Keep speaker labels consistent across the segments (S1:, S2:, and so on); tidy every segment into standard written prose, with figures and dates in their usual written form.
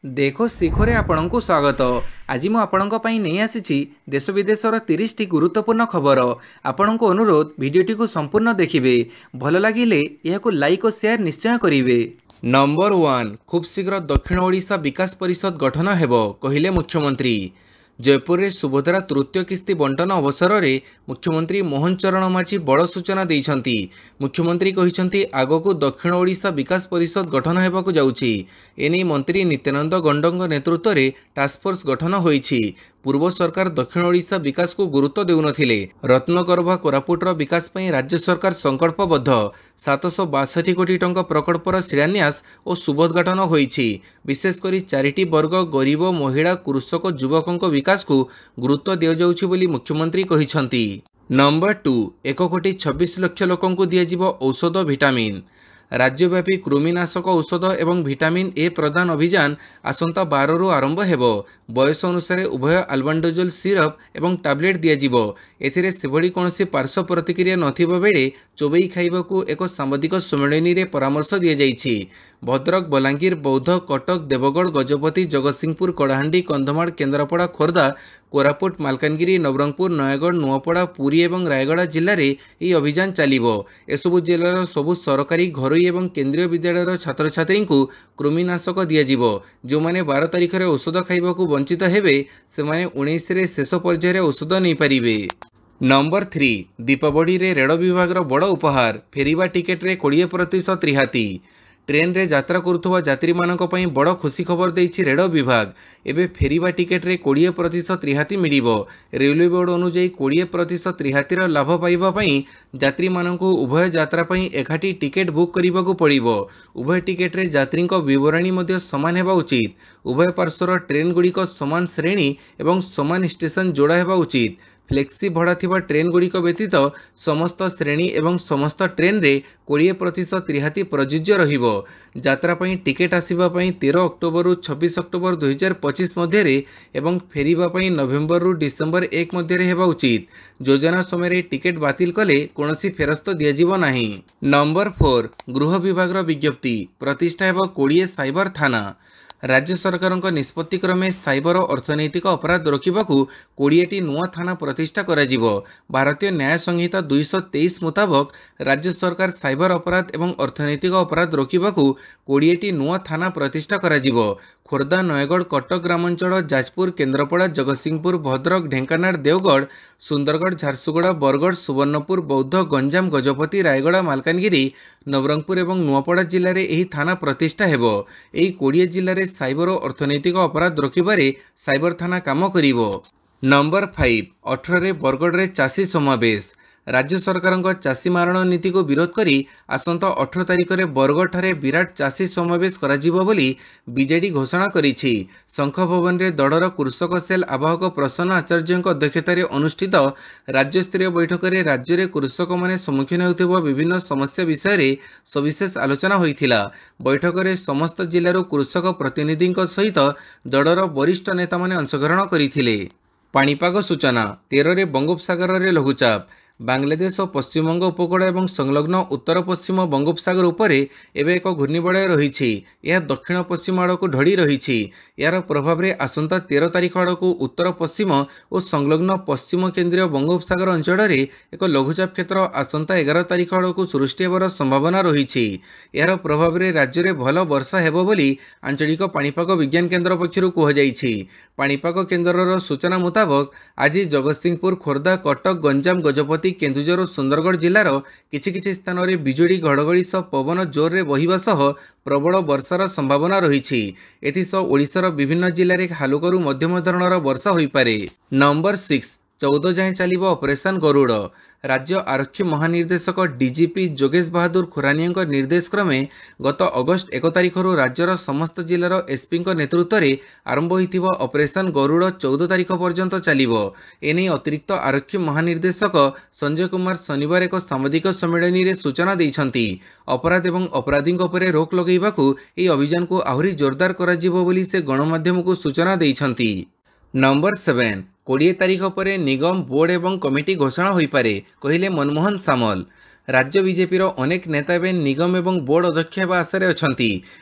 S1: देखो शिखरे आपणଙ୍କୁ स्वागत। आज मु आपणଙ୍କ ପାଇଁ ନେଇ ଆସିଛି देश विदेशर 30 टी गुरुत्वपूर्ण खबर। आपणଙ୍କୁ अनुरोध भिडियोटी को संपूर्ण देखिए। भल लगिले यह लाइक और शेयर निश्चय करिवे। नंबर 1 खूब शीघ्र दक्षिण ओडिशा विकास परिषद गठन हेबो कहिले मुख्यमंत्री। जयपुर रे सुभद्रा तृतीय किस्ती बंटन अवसर में मुख्यमंत्री मोहन चरण माझी बड़ सूचना देइछंती। मुख्यमंत्री कहिछंती आगको दक्षिण ओडिशा विकास परिषद गठन हेबाकु जाउछि। एनी मंत्री नित्यानंद गंडंग नेतृत्व में टास्कफोर्स गठन होईछि। पूर्व सरकार दक्षिण ओडिशा विकास को गुरुत्व देउनथिले। रत्नगर्भा कोरापुटर विकास पई राज्य सरकार संकल्पबद्ध। 762 कोटी टंका प्रकल्पर शिलान्यास और शुभोद्घाटन होईछि। विशेषकर 4टी वर्ग गरीब महिला कृषक युवकों विकास को गुरुत्व दिया जाउछि बोली मुख्यमंत्री कहिछंती। नंबर 2 1 कोटी 26 लाख लोकों को दिया औषध विटामिन। राज्यव्यापी कृमिनाशक औषध एवं विटामिन ए प्रदान अभियान आसंता 12 रु आरंभ हेबो। बयस अनुसार उभय आल्बेंडाजोल सिरप एवं टैबलेट दियाजिबो। एथिरे सेभଳି कोनोसी पार्श्व प्रतिक्रिया नथिबा बेले चोबई खाइबाकू एक सांबादिक सम्मेलन रे परामर्श दिया जाइछि। भद्रक बलांगीर बौद्ध कटक देवगढ़ गजपति जगतसिंहपुर कलाहांडी कंधमाल केन्द्रापड़ा खोर्धा कोरापुट मालकानगिरी नवरंगपुर नयगढ़ नुआपड़ा पुरी और रायगड़ा जिले में यह अभियान चलिबो। एसबु जिलार सबु सरकारी घरोई एवं केंद्रीय विद्यालय छात्र छात्री को कृमिनाशक दियाजिबो। जो माने 12 तारिख रे औषध खाइबाकू वंचित हेबे से माने 19 रे शेष पर्यायर औषध नहीं पारिबे। नंबर 3 दीपावली रे रेल विभाग बड़ उपहार फेरिबा टिकेट रे 20% रिहाती। ट्रेन रे यात्रा करुवा यात्री मानक पई बड़ खुशी खबर देइछि रेल विभाग। एबे फेरिबा टिकेट रे 20% रिहाती मिलिबो। रेलवे बोर्ड अनुसार 20% रिहातीर लाभ पाइबा पई यात्री मानक उभय यात्रा पई एकाठी टिकेट बुक करिबाकू पड़िबो। उभय टिकेट रे यात्री विवरणी मध्य समान हेबा उचित। उभय पार्श्वर ट्रेन गुड़िक समान श्रेणी एवं समान स्टेशन जोड़ा हेबा उचित। फ्लेक्सी भड़ा थिबा ट्रेन गुड़िक व्यतीत समस्त श्रेणी एवं समस्त ट्रेन रे 20% रिहाती प्रযোज्य रहिबो। यात्रा पई टिकेट आसीबा पई 13 अक्टोबर रु 26 अक्टोबर 2025 मध्य रे एवं फेरिबा पई नवेम्बर रु डिसेम्बर 1 मध्य रे हेबा उचित। योजना समय रे टिकेट बातिल कले कोनोसी फेरस्त दियाजिबो नाही। नंबर 4 गृह विभाग विज्ञप्ति प्रतिष्ठा हेबो 20 साइबर थाना। राज्य सरकार निष्पत्ति क्रमे साइबर अर्थनैतिक अपराध रोकवाकू 20टी नुआ थाना प्रतिष्ठा करा जिवो। भारतीय न्याय संहिता 223 मुताबक राज्य सरकार साइबर अपराध एवं अर्थनैतिक अपराध रोकवाकू 20टी नुआ थाना प्रतिष्ठा करा जिवो। खोर्धा नयगढ़ कटक ग्रामांचल जाजपुर केन्द्रापड़ा जगतसिंहपुर भद्रक ढेंकानाल देवगढ़ सुंदरगढ़ झारसुगुड़ा बरगढ़ सुवर्णपुर बौद्ध गंजाम गजपति रायगड़ा मालकानगिरी नवरंगपुर और नुआपड़ा जिले में यह थाना प्रतिष्ठा हेबो। एही 20 जिले में साइबर और अर्थनैतिक अपराध रोकबारे साइबर थाना काम करिवो। नंबर 5 18 बरगढ़ रे चाषी समावेश। राज्य सरकार चाषी मारण नीति को विरोध करी आसंता 18 तारिख में बरगढ़ ठारे विराट चाषी समावेश कराजिबो बोली बीजेडी घोषणा करिछि। शंख भवन रे दड़र कृषक सेल आवाहक प्रसन्न आचार्य अध्यक्षतार अनुष्ठित राज्यस्तरीय बैठक में राज्य में कृषक माने सम्मुखीन होउथिबा विभिन्न समस्या विषय में सविशेष आलोचना होइथिला। बैठक में समस्त जिल्लार कृषक प्रतिनिधि सहित दड़र वरिष्ठ नेता माने अंशग्रहण करिथिले। पाणीपाग सूचना 13 रे बंगोपसागर रे लघुचाप। बांग्लादेश और पश्चिमबंग उपकूल और संलग्न उत्तर पश्चिम बंगोपसागर उपरे एवं एक घूर्णिबलय रही। यह दक्षिण पश्चिम आड़ को ढड़ी रही। यार प्रभाव में आसंता 13 तारिख आड़ को उत्तर पश्चिम और संलग्न पश्चिम केंद्रीय बंगोपसागर अंचल में एक लघुचाप क्षेत्र आसंता 11 तारिख आड़ को सृष्टि होवार संभावना रही। यार प्रभाव में राज्य में भल वर्षा हेबो बोली आंचलिक पाणीपाग विज्ञान केन्द्र पक्षरु कहुଯାଇଛି। पाणीपाग केन्द्रर सूचना मुताबक आज जगतसिंहपुर खोर्धा कटक गंजाम गजपति केन्दुझर और सुंदरगढ़ जिलार किछि स्थान में बिजुली घड़घड़ी सह पवन जोर रे बहिबा सह प्रबल वर्षार संभावना रही। एथिसह ओडिशार विभिन्न जिले में हालुकरू मध्यम धरणर वर्षा होइपारे। नंबर 6 14 जाए चलिबो ऑपरेशन गरुड़। राज्य आरक्षी महानिर्देशक डीजीपी जोगेश बहादुर खुरानिया निर्देश क्रमे गत अगस्ट 1 तारिख राज्यर समस्त जिलार एसपी नेतृत्व में आरंभ होइथिबा ऑपरेशन गरुड़ 14 तारिख पर्यंत चलिबो। एने अतिरिक्त आरक्षी महानिर्देशक संजय कुमार शनिवार एक सांबादिक सम्मेलन में सूचना देइछंती। अपराध एवं अपराधी उपरे रोक लगेबाकू एही अभियान को आहुरी जोरदार कराजिबो बोली से गणमाध्यम को सूचना देइछंती। नंबर 7 20 तारिख पर निगम बोर्ड एवं कमिटी घोषणा होइपारे कहिले मनमोहन सामल। राज्य बीजेपीर अनेक नेता एवं निगम एवं बोर्ड अध्यक्ष होगा आशार अच्छा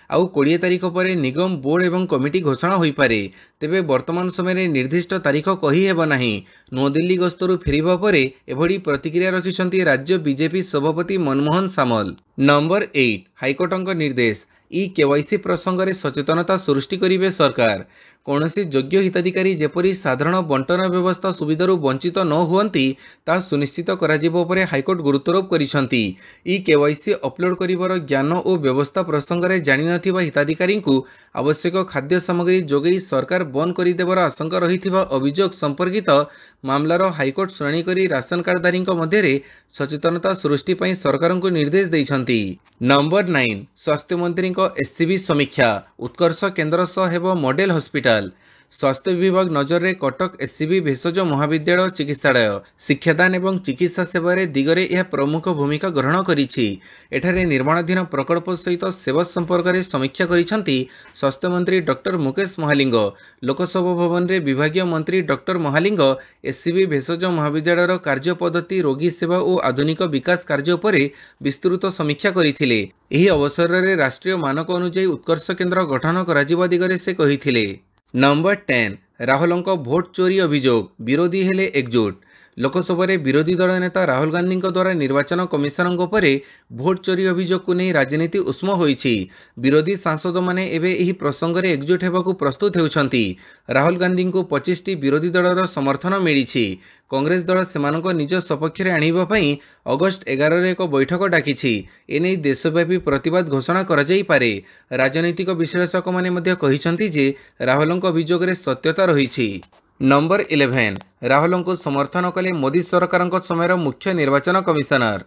S1: आउ 20 तारिख पर निगम बोर्ड एवं कमिटी घोषणा हो पारे। तेबे वर्तमान समय निर्दिष्ट तारिख कहीहेब नाही। नूआदिल्ली गस्तरु फेरिबा परे एभଳି प्रतिक्रिया रखिछन्ती राज्य बीजेपी सभापति मनमोहन सामल। नंबर 8 हाइकोर्टଙ୍କ निर्देश ई केवाईसी प्रसंग में सचेतनता सृष्टि करिवे सरकार। कौनसी योग्य हिताधिकारी जेपरी साधारण बंटन व्यवस्था सुविधार वंचित न हुअंती ता सुनिश्चित कराजिबो परे हाइकोर्ट गुरुत्वारोप करिसंती। ई केवाईसी अपलोड करिवार ज्ञान और व्यवस्था प्रसंग में जानि नथिबा हिताधिकारी को आवश्यक खाद्य सामग्री जोगई सरकार बंद करिदेबार आशंका रहिथिबा अभियोग संपर्कित मामलार हाइकोर्ट शुणाणी करी राशन कार्डधारी मध्य सचेतनता सृष्टि पई सरकार को निर्देश दैछंती। नंबर 9 स्वास्थ्य मंत्री एससीबी समीक्षा उत्कर्ष केन्द्र सह हेब मॉडल हॉस्पिटल। स्वास्थ्य विभाग नजर में कटक एससीबी भेषज महाविद्यालय चिकित्सालय शिक्षादान एवं चिकित्सा सेवार दिगरे यह प्रमुख भूमिका ग्रहण करिछि। एठारे निर्माणाधीन प्रकल्प सहित सेवा संपर्क में समीक्षा करिसेंती स्वास्थ्य मंत्री डॉक्टर मुकेश महालिंग। लोकसभा भवन में विभागीय मंत्री डॉक्टर महालिंग एससीबी भेषज महाविद्यालय कार्य पद्धति रोगी सेवा और आधुनिक विकास कार्य पर विस्तृत समीक्षा करथिले। एही अवसर में राष्ट्रीय मानक अनुଯାयी उत्कर्ष केन्द्र गठन कराजिबा दिगरे से कहिथिले। नंबर 10 राहुलଙ୍କ भोट चोरी अभियोग विरोधी हेले एकजुट। लोकसभा विरोधी दल नेता राहुल गांधी द्वारा निर्वाचन कमिशन भोट चोरी अभियोग को नहीं राजनीति उष्म होईछि। विरोधी सांसद माने एबे एही प्रसंग में एकजुट होगाकू प्रस्तुत होउछंती। राहुल गांधी को 25टी विरोधी दलर समर्थन मिली। कांग्रेस दल सेमानक निज सपक्ष में आनिबा पई अगस्ट 11 एक बैठक डाकिछि। एने देशव्यापी प्रतिवाद घोषणा करा जाई पारे। राजनीतिक विश्लेषक माने मध्य कहिसंती जे राहुलଙ୍କ अभियोग रे सत्यता रहिछि। नंबर 11 राहुल को समर्थन कले मोदी सरकार समय मुख्य निर्वाचन कमिशनर।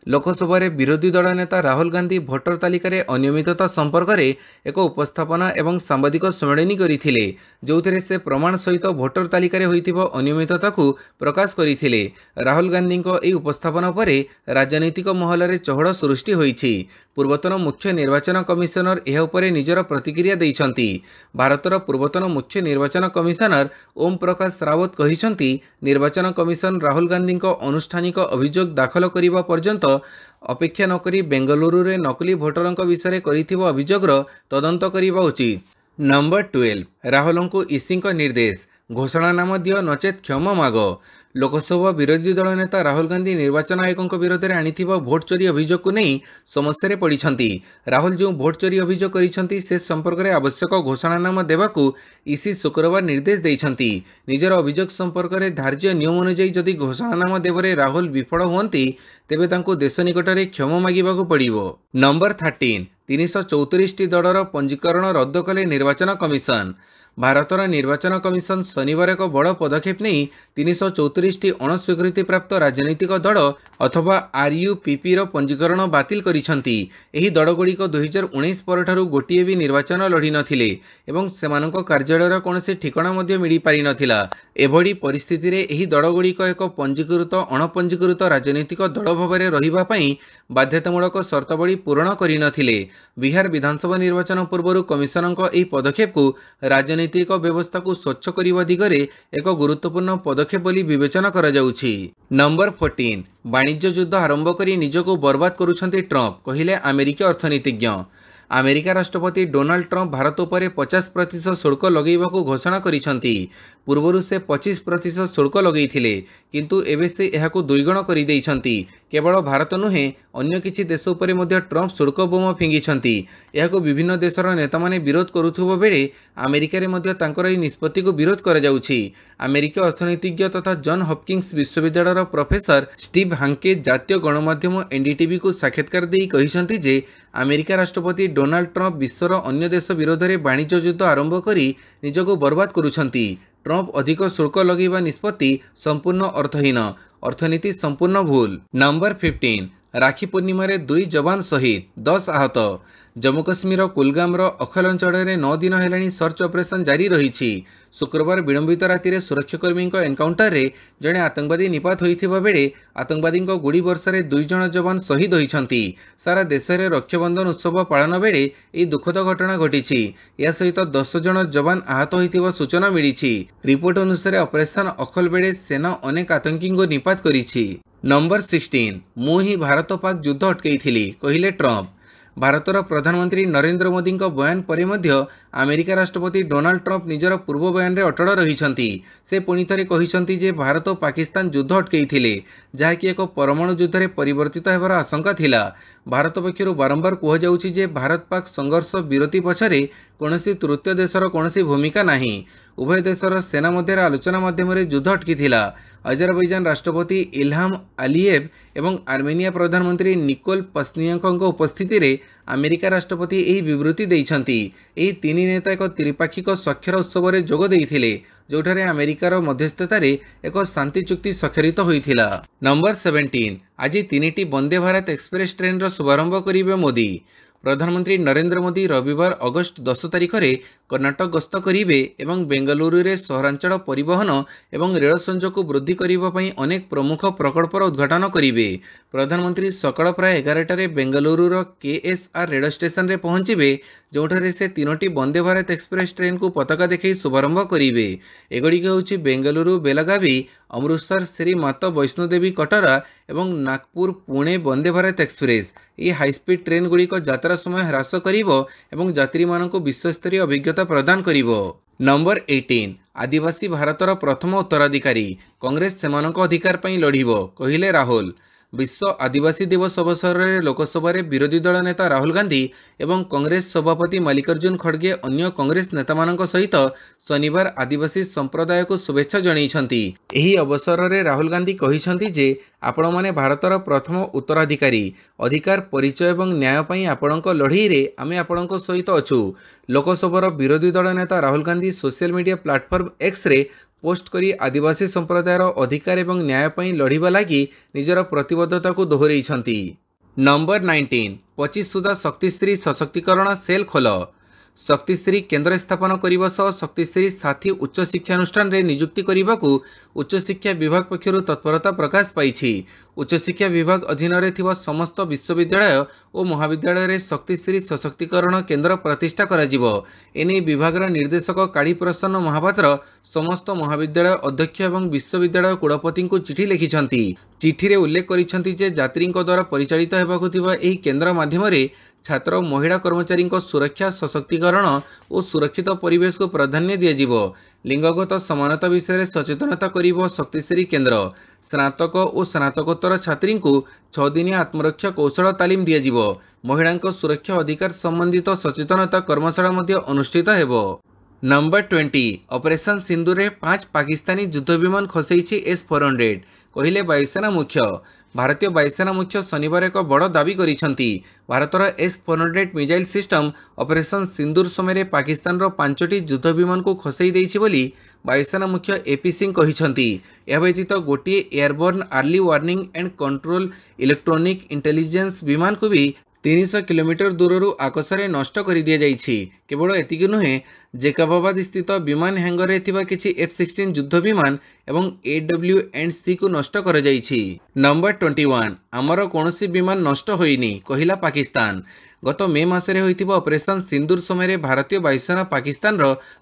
S1: लोकसभा विरोधी दल नेता राहुल गांधी भोटर तालिकार अनियमितता संपर्क में एक उपस्थापना एवं सांबादिक सम्मेलन करथिले, जोथिरे से प्रमाण सहित भोटर तालिकार होइतिबा अनियमितता को प्रकाश करथिले। राहुल गांधी एही उपस्थापना पर राजनीतिक महल में चहड़ सृष्टि होइछि। पूर्वतन मुख्य निर्वाचन कमिशनर एहा उपरे निजर प्रतिक्रिया दैछंती। भारतर पूर्वतन मुख्य निर्वाचन कमिशनर ओम प्रकाश रावत कहिसंती निर्वाचन कमिशन राहुल गांधी अनुष्ठानिक अभियोग दाखल करिबा पर्यंत अपेक्षा नकरी बेंगलुरु रे नकली भोटरंक विषय करिथिबा अभियोगर तदंत करिबा उचित। नंबर 12 राहुल को ईसी निर्देश घोषणानामा दियो नचेत क्षमा माग। लोकसभा विरोधी दल नेता राहुल गांधी निर्वाचन आयोग विरोध में आनिथिबा भोट चोरी अभियोग को नहीं समस्या पड़िछंती। राहुल जो भोट चोरी अभियोग करिछंती से संपर्क में आवश्यक घोषणानामा देवाकू ईसी शुक्रवार निर्देश दैछंती। निजर अभियोग संपर्क में धार्य नियम अनुଯାयी जदि घोषणानामा देवरे राहुल विफल हुअंती तेबे तांको देश निकट में क्षमा मागिबाकू पड़िबो। नंबर 13 334टी दलर पंजीकरण रद्द कले निर्वाचन कमिशन। भारतर निर्वाचन कमिशन शनिवार एक बड़ पदक्षेप नहीं 334टी अणस्वीकृति प्राप्त राजनीतिक दल अथवा आरयूपीपी पंजीकरण बातिल करिसंती। एही दलगुड़िक 2019 परठारु गोटिए भी निर्वाचन लड़ी नथिले एवं सेमानक कार्यालयर कौनसी ठिकाना मध्य मिली पारि नथिला। एभଳି परिस्थिति रे एही दलगुड़िक एक पंजीकृत अणपंजीकृत राजनीतिक दल भाव रहिबा पई बाध्यतामूलक शर्तावली पूरण करि नथिले। बिहार विधानसभा निर्वाचन पूर्व कमिशनक एही पदक्षेप को राजनीतिक व्यवस्था को स्वच्छ करने दिगरे एक गुरुत्वपूर्ण पदक्षेप बोली विवेचना करा जाउछि। नंबर 14 वाणिज्य युद्ध आरंभ करी निजको बर्बाद करुछंती ट्रंप कहिले अमेरिका अर्थनीतिज्ञ। अमेरिका राष्ट्रपति डोनाल्ड ट्रंप भारत पर 50% शुल्क लगेबाकू घोषणा करिसंती। पूर्वरु से 25% शुल्क लगेइथिले किंतु एबे से एहाकू दुईगुण करि दैछंती। केवल भारत नुहे अन्य किछि देश उपरे मध्य ट्रंप शुल्क बोम फिंगिछंती। एहाकू विभिन्न देशर नेता माने विरोध करुथुबो बेले अमेरिका रे मध्य तांकर एही निष्पत्ति को विरोध करा जाउछि। अमेरिका अर्थनीतिज्ञ तथा जॉन हॉपकिंस विश्वविद्यालयर प्रोफेसर स्टीव हांके जातीय गणमाध्यम एनडीटीवी को साक्षात्कार देई कहिसंती जे अमेरिका राष्ट्रपति डोनाल्ड ट्रंप विश्वर अन्य देश विरोध में वाणिज्य युद्ध आरंभ करी निजको बर्बाद करुछंती। ट्रंप अधिक शुल्क लगेबा निष्पत्ति संपूर्ण अर्थहीन, अर्थनीति संपूर्ण भूल। नंबर 15 राखी पूर्णिमा रे 2 जवान शहीद 10 आहत। जम्मू कश्मीर कुलगाम अखल अंचल में 9 दिन है सर्च ऑपरेशन जारी रही। शुक्रवार विलंबित राति सुरक्षाकर्मी एनकाउंटर रे जड़े आतंकवादी निपात होइथिबा बेले आतंकवादी गुड़ी वर्षा 2 जन जवान शहीद होइछंती। सारा देश में रक्षाबंधन उत्सव पालन बेले यह दुखद घटना घटी। या सहित 10 जन जवान आहत होइथिबा सूचना मिली। रिपोर्ट अनुसार ऑपरेशन अखल बेले सेना अनेक आतंकी निपात करिछि। नंबर 16 मु ही भारत पाक युद्ध अटकई कहले ट्रंप। भारतर प्रधानमंत्री नरेंद्र मोदी बयान पर अमेरिका राष्ट्रपति डोनाल्ड ट्रंप निजर पूर्व बयान में अटल रही। से पुणी थे कहते जे भारत और पाकिस्तान युद्ध अटकई जहाँकि एक परमाणु युद्ध में परिवर्तित होबार आशंका थिला। भारत पक्षर बारंबार कहुच्छी जे भारत पाक संघर्ष विरति पछरे कौन तृतीय देशर कौन भूमिका नहीं। उभय देशर सेना मध्य आलोचना माध्यम युद्ध अटकी। अजरबैजान राष्ट्रपति इल्हाम अलियेव एवं आर्मेनिया प्रधानमंत्री निकोल पश्नियाकों उपस्थिति रे अमेरिका राष्ट्रपति यही विवृत्ति देइछंती। एही तीन नेता एक त्रिपाक्षिक स्वाक्षर उत्सव में जोग देइथिले जोठारे अमेरिकार मध्यस्थतार एक शांति चुक्ति स्वाक्षरित होइथिला। नंबर 17 आज 3टी वंदे भारत एक्सप्रेस ट्रेन शुभारंभ करिवे मोदी। प्रधानमंत्री नरेंद्र मोदी रविवार अगस्त 10 तारिख में कर्नाटक गस्त करेंगे एवं बेंगलुरु रे सहरांचल परिवहन एवं रेल संजोग वृद्धि करने अनेक प्रमुख प्रकल्पर उद्घाटन करेंगे। प्रधानमंत्री सकाळ प्राय 11टार बेंगलुरुर केएसआर रेल स्टेशन रे पहुंचे जोठारे से 3टी वंदे भारत एक्सप्रेस ट्रेन को पताका देखै शुभारंभ करेंगे। एगुड़िक होउछि बेंगलुरु बेलागावी अमृतसर श्री माता वैष्णोदेवी कटरा एवं नागपुर पुणे वंदे भारत एक्सप्रेस। ये हाईस्पीड ट्रेन गुड़िक यात्रा समय ह्रास करिवो एवं यात्री मानक विश्वस्तरीय अभिज्ञता प्रदान करिवो। नंबर 18 आदिवासी भारतर प्रथम उत्तराधिकारी कांग्रेस सेमानक अधिकार पई लढिबो कहिले राहुल। विश्व आदिवासी दिवस अवसर में लोकसभा रे विरोधी दल नेता राहुल गांधी एवं कांग्रेस सभापति मल्लिकार्जुन खड़गे अन्य कांग्रेस नेता सहित शनिवार आदिवासी संप्रदाय को शुभेच्छा जणाइछंती। एही अवसर में राहुल गांधी कहिछंती जे आपण माने भारतर प्रथम उत्तराधिकारी अधिकार परिचय एवं न्याय पई आपणक लड़ाई रे आमे आपणक सहित अछु। लोकसभार विरोधी दल नेता Rahul Gandhi social media platform X ray post करी आदिवासी संप्रदायर अधिकार एवं न्याय पई लड़िबा लागि निजर प्रतिबद्धता को दोहराइछंती। नंबर 19 25 सुधा शक्तिश्री सशक्तिकरण सेल खोल। शक्तिश्री केन्द्र स्थापन करने सह शक्तिश्री साथी उच्च शिक्षानुष्ठान रे नियुक्ति करने को उच्च शिक्षा विभाग पक्षर तत्परता प्रकाश पाई। उच्च शिक्षा विभाग अधीन रे थिबा समस्त विश्वविद्यालय और महाविद्यालय रे शक्तिश्री सशक्तिकरण केन्द्र प्रतिष्ठा कराजिबो। एने विभागर निर्देशक काड़ी प्रसन्न महापात्र समस्त महाविद्यालय अध्यक्ष एवं विश्वविद्यालय कुलपति को चिठी लिखिछंती। चिठी रे उल्लेख करिछंती जे यात्री द्वारा परिचालित हेबाकु थिबा एही केन्द्र माध्यम रे छात्र और महिला कर्मचारी सुरक्षा सशक्तिकरण और सुरक्षित परिवेश को प्राधान्य दियाजिबो। लिंगगत समानता विषय सचेतनता करिबो शक्तिश्री केन्द्र। स्नातक और स्नातकोत्तर छात्री को 6 दिनिया आत्मरक्षा कौशल तालीम दियाजिबो। महिला सुरक्षा अधिकार संबंधित सचेतनता कर्मशाला मध्य अनुष्ठित हेबो। नंबर 20 ऑपरेशन सिंदूर रे 5 पाकिस्तानी युद्ध विमान खसैछि S-400 कहले वायुसेना मुख्य। भारतीय वायुसेना मुख्य शनिवार एक बड़ दावी करिसेंती। भारतर S-400 मिसाइल सिस्टम ऑपरेशन सिंदूर समय पाकिस्तान 5टी युद्ध विमान को खसई देइछि बोली वायुसेना मुख्य AP सिंह कहिसेंती। यह व्यतीत गोटे airborne early warning and control electronic intelligence विमान को भी 300 किलोमीटर दूर आकाश में नष्ट कर दि जाइछि। केवल एतिक नुहे जेकाबाबाद स्थित विमान हैंगर रे थिबा किछि F-16 युद्ध विमान एवं AW&C को नष्ट कर जाइछि। नंबर 21 आमर कौनसी विमान नष्ट होइनी कहिला पाकिस्तान। गत मे मासरे होइतिबा ऑपरेशन सिंदूर समय भारतीय वायुसेना पाकिस्तान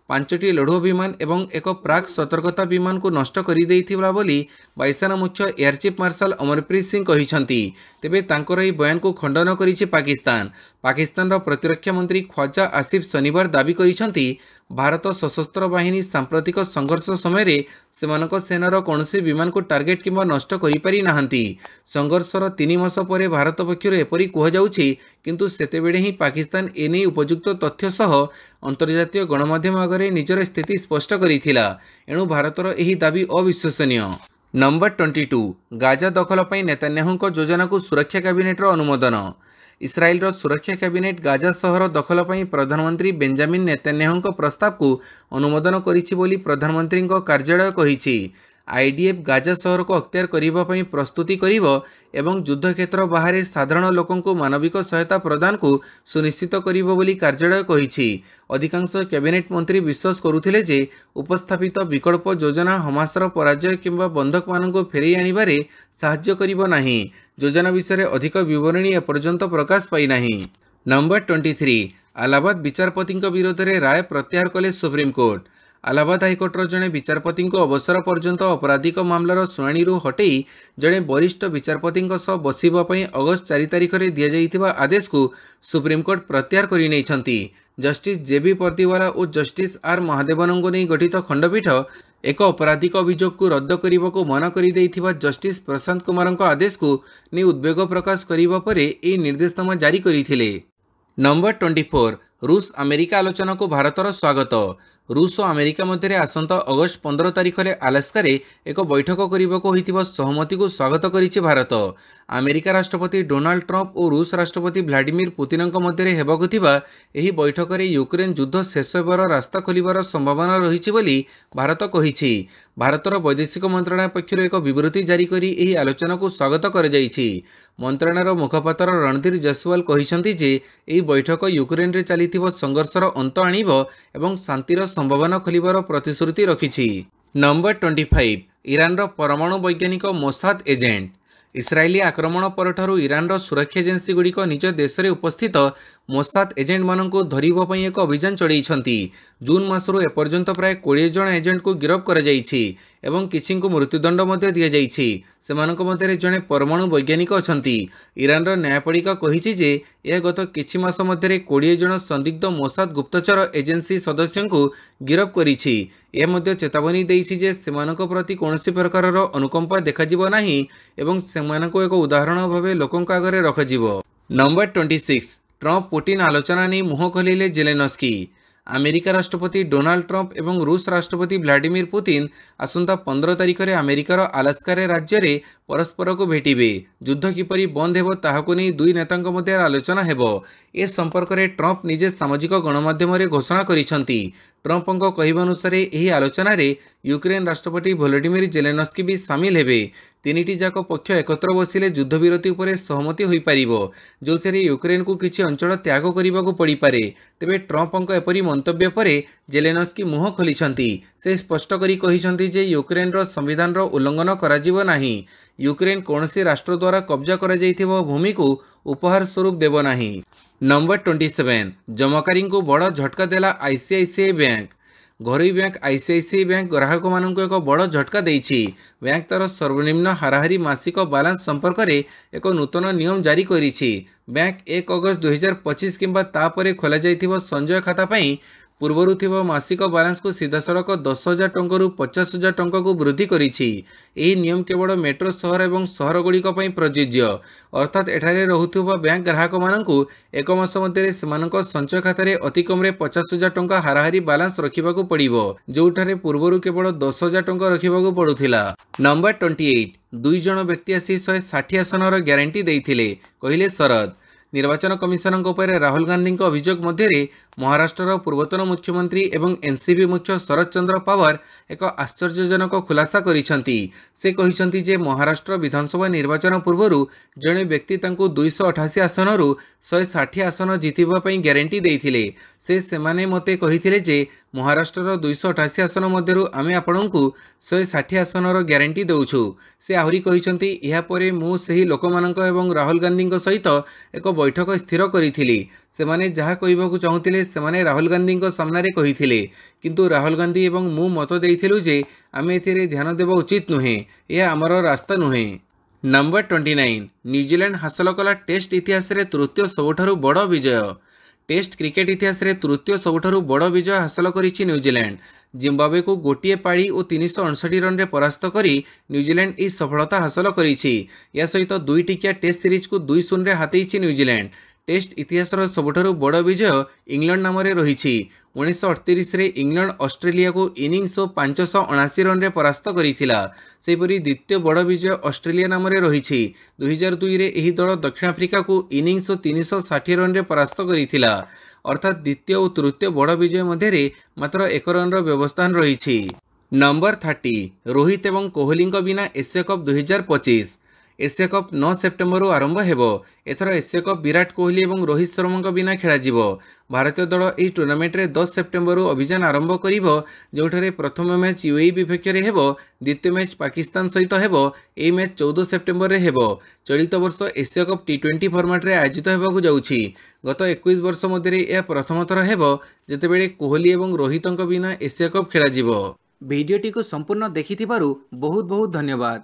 S1: 5टी लड़ुआ विमान एवं एक प्राक सतर्कता विमान को नष्ट कर देइथिबा बोली वायुसेना मुख्य air chief marshal Amarpreet Singh कहिसेंती। तेबे तांकर एही बयान को खंडन करिछि पाकिस्तान। पाकिस्तान प्रतिरक्षा मंत्री ख्वाजा आसिफ शनिवार दावी करिसेंती भारत सशस्त्र बाहिनी सांप्रतिक संघर्ष समय सेमानक सेनार कौनसी विमान को टार्गेट किंबा नष्ट करि पारि नाहंती। संघर्षर 3 मास पर भारत पक्षर एपरी कुहଯାଉଛି किंतु सेतेबेले ही पाकिस्तान एने उपयुक्त तथ्य सह अंतर्जातीय गणमाध्यम आगे निजर स्थिति स्पष्ट करिथिला। एणु भारतर एही दावी अविश्वसनीय। नंबर 22 गाजा दखल पई नेतान्याहुଙ୍କ योजना को सुरक्षा कैबिनेट अनुमोदन। इस्राएल सुरक्षा कैबिनेट गाजा सहर दखल पई प्रधानमंत्री बेंजामिन नेतान्याहुଙ୍କ प्रस्ताव को अनुमोदन करिछि बोली प्रधानमंत्री कार्यालय कहिछि। आईडीएफ गाजा सहर को अख्तियार करिबा पई प्रस्तुति करिवो एवं युद्ध क्षेत्र बाहर साधारण लोकों को मानविक सहायता प्रदान को सुनिश्चित करिवो बोली कार्यालय कहिछि। अधिकांश कैबिनेट मंत्री विश्वास करुथिले जे उपस्थापित विकल्प योजना हमासर पराजय किंबा बंधक मानक फेरई आनिबारे साहाय्य करिवो नाही। योजना विषय अधिक विवरणी एपर्यंत प्रकाश पाई नाही। नंबर 23 इलाहाबाद विचारपति विरोध में राय प्रत्याहार कले सुप्रीमकोर्ट। आलाहाबाद हाइकोर्टर जड़े विचारपति अवसर पर्यंत अपराधिक मामलार शुणाणी हटई जड़े वरिष्ठ विचारपति बसवाई अगस्ट 4 तारिख में दि जाइथिबा आदेश को सुप्रीमकोर्ट प्रत्याहार कर जस्टिस जेबी पर्दीवाला और जस्टिस आर महादेवन को नहीं गठित खंडपीठ एक अपराधिक अभियोग को रद्द करने को मना कर जस्टिस प्रशांत कुमार आदेश को नहीं उद्वेग प्रकाश करने पर यह निर्देशनामा जारी करते। नंबर 24 रूस अमेरिका आलोचना को भारतर स्वागत। रूस और अमेरिका मध्य आसंता अगस्ट 15 तारिख में अलास्का एक बैठक करने को सहमति को स्वागत करिछि भारत। अमेरिका राष्ट्रपति डोनाल्ड ट्रंप और रूस राष्ट्रपति व्लादिमीर पुतिन मध्य हेबाकु थिबा एही बैठक में यूक्रेन युद्ध शेष होबार रास्ता खोलिबार संभावना रहिछि बोली भारत कहिछि। भारतर वैदेशिक मंत्रालय पक्षर एक विवृत्ति जारी करी एही आलोचना को स्वागत कर जाइछि। मंत्रालयर मुखपात्र रणधीर जयसवाल कहिसंति जे एही बैठक यूक्रेन रे चलिथिबो संघर्षर अंत आनिबो एवं शांतिर संभावना खोलिबार प्रतिश्रुति रखिछि। नंबर 25 ईरान परमाणु वैज्ञानिक मोसाद एजेंट। इस्राएली आक्रमण परठारु ईरान सुरक्षा एजेंसी गुड़िक निज देश में उपस्थित मोसाद एजेंट मानक धरवाई एक अभियान चढ़ाई। जून मासरू एपर्यंत प्राय 20 जन एजेंट को गिरफ्त कर किसी को मृत्युदंड दि जाइछि। सेमानक मध्य जड़े परमाणु वैज्ञानिक अछंती। ईरान न्यायपालिका कहिछि जे यह गत किछि मास मध्य 20 जन संदिग्ध मोसाद गुप्तचर एजेंसी सदस्यों को गिरफ्त करिछि। यह मध्य चेतावनी देइछि जे सेमानक प्रति कौनसी प्रकार अनुकंपा देखाजिबो नाही एवं सेमानक एक उदाहरण भावे लोकंक आगरे रखाजिबो। नंबर 26 ट्रंप पुतिन आलोचना नहीं मुह खोलिले जेलेनस्की। अमेरिका राष्ट्रपति डोनाल्ड ट्रंप एवं रूस राष्ट्रपति व्लादिमीर पुतिन आसंता 15 तारिख में अमेरिकार अलास्का राज्य में परस्पर को भेटिबे। युद्ध किपरि बंद हेबो ताहाको नहीं दुई नेतांक मध्य आलोचना हेबो। ए संपर्क में ट्रंप निजे सामाजिक गणमाध्यम घोषणा करिसंती। ट्रंपक कहवानुसार यह आलोचना रे यूक्रेन राष्ट्रपति वोलोडिमिर जेलेनस्की भी सामिल हेबे। तीनिटी जाक पक्ष एकत्र बसिले युद्धविरति उपरे सहमति होई पारिबो, जोथिरे यूक्रेन को किछि अंचल त्याग करिबाकू पड़ी पारे। तेबे ट्रंपक एपरि मंतव्य परे जेलेनस्की मुह खोलिछंती। से स्पष्ट करी कहिछंती जे यूक्रेन रो संविधान रो उल्लंघन कराजिबो नाही। यूक्रेन कौनसी राष्ट्र द्वारा कब्जा करा जाइथिबो भूमि को उपहार स्वरूप देबो नाही। नंबर 27 जमाकारी को बड़ झटका देला आईसीआईसीआई बैंक। घरोई बैंक आईसीआईसीआई बैंक ग्राहक मानक एक बड़ झटका देइछि। बैंक तार सर्वनिम्न हाराहारी मासिक बालांस संपर्क में एक नूतन नियम जारी करिछि। बैंक 1 अगस्त 2025 किंबा तापरे खोला जाइथिबो संचय खाता पई पूर्वर थिबा मासिक बालांस को सीधासड़क 10,000 टंका 50,000 टंका को वृद्धि करिछि। एही नियम केवल मेट्रो सहर एवं सहर गुड़िक प्रযোज्य, अर्थात एठारे रहुथिबा बैंक ग्राहक मानकु एक मास मध्य सेमानक संचय खातारे अति कमरे 50,000 टंका हाराहारी बालांस रखिबाकू पड़िबो, जोठारे पूर्वरु केवल 10,000 टंका रखिबाकू पड़ुथिला। नंबर 28 दुई जन व्यक्ति आसी 160 आसनर ग्यारंटी देइथिले, कहिले शरद। निर्वाचन कमिशन राहुल गांधी अभियोग मध्य महाराष्ट्र पूर्वतन मुख्यमंत्री एवं एनसीपी मुख्य शरद चंद्र पवार एक आश्चर्यजनक खुलासा करिसंती। से कहिसंती जे महाराष्ट्र विधानसभा निर्वाचन पूर्व जड़े व्यक्ति 288 आसन 160 आसन जीतिबा पई ग्यारंटी देइथिले। से माने मते कहिथिले जे महाराष्ट्र 288 आसन मध्यरु आमे आपणकु 160 आसनर ग्यारंटी देउछु। से आहुरी कहिसंती या परे मु सही लोकमानक एवं राहुल गांधी सहित एक बैठक स्थिर करिथिली। सेमाने जहाँ कहबाकू चाहूतिले सेमाने राहुल गांधी सामने कहिथिले, किंतु राहुल गांधी एवं मु मत देइथिलु जे आमे एथिरे ध्यान देबा उचित नुहे, यह आमर रास्ता नुहे। नंबर 29 न्यूजीलैंड हासिल कला टेस्ट इतिहास रे तृतीय सबुठारु बड़ विजय। टेस्ट क्रिकेट इतिहास रे तृतीय सबुठारु बड़ विजय हासिल करिछि न्यूजीलैंड। जिम्बाब्वे को गोटे पाड़ी और 359 रन रे परास्त करी न्यूजीलैंड इस सफलता हासिल करिछि। या सहित दुई टिकिया टेस्ट सीरीज को 2-0 रे हातेइछि न्यूजीलैंड। टेस्ट इतिहास सबुठारु बड़ विजय इंग्लैंड नाम रे रहिछि। 1938 रे इंग्लैंड ऑस्ट्रेलिया को इनिंग्स 579 रन रे परास्त करिथिला। सेपरि द्वितीय बड़ विजय ऑस्ट्रेलिया नाम रे रहिछि। 2002 रे एही दल दक्षिण अफ्रीका को इनिंग्स 360 रन रे परास्त करिथिला। अर्थात द्वितीय और तृतीय बड़ विजय मध्य मात्र 1 रन व्यवस्थान रहिछि। नंबर 30 रोहित एवं कोहली बिना Asia cup 2025। Asia cup 9 September आरंभ हेबो। एथर एशिया कप विराट कोहली और रोहित शर्मा बिना खेल। भारतीय दल यह टूर्नामेंट रे 10 सेप्टेम्बर अभियान आरंभ करिबो, जोठारे प्रथम मैच यूएई विपक्ष रे हेबो, द्वितीय मैच पाकिस्तान सहित हेबो। एही मैच 14 सेप्टेम्बर रे हेबो। चलित वर्ष एशिया कप टी20 फॉर्मेट रे आयोजित हेबाकु जाउछि। गत 21 वर्ष मध्य यह प्रथम थर हेबो जेतेबेले कोहली और रोहितଙ୍କ बिना एशिया कप खेल। भिडियोटी को संपूर्ण देखिथिबारु बहुत बहुत धन्यवाद।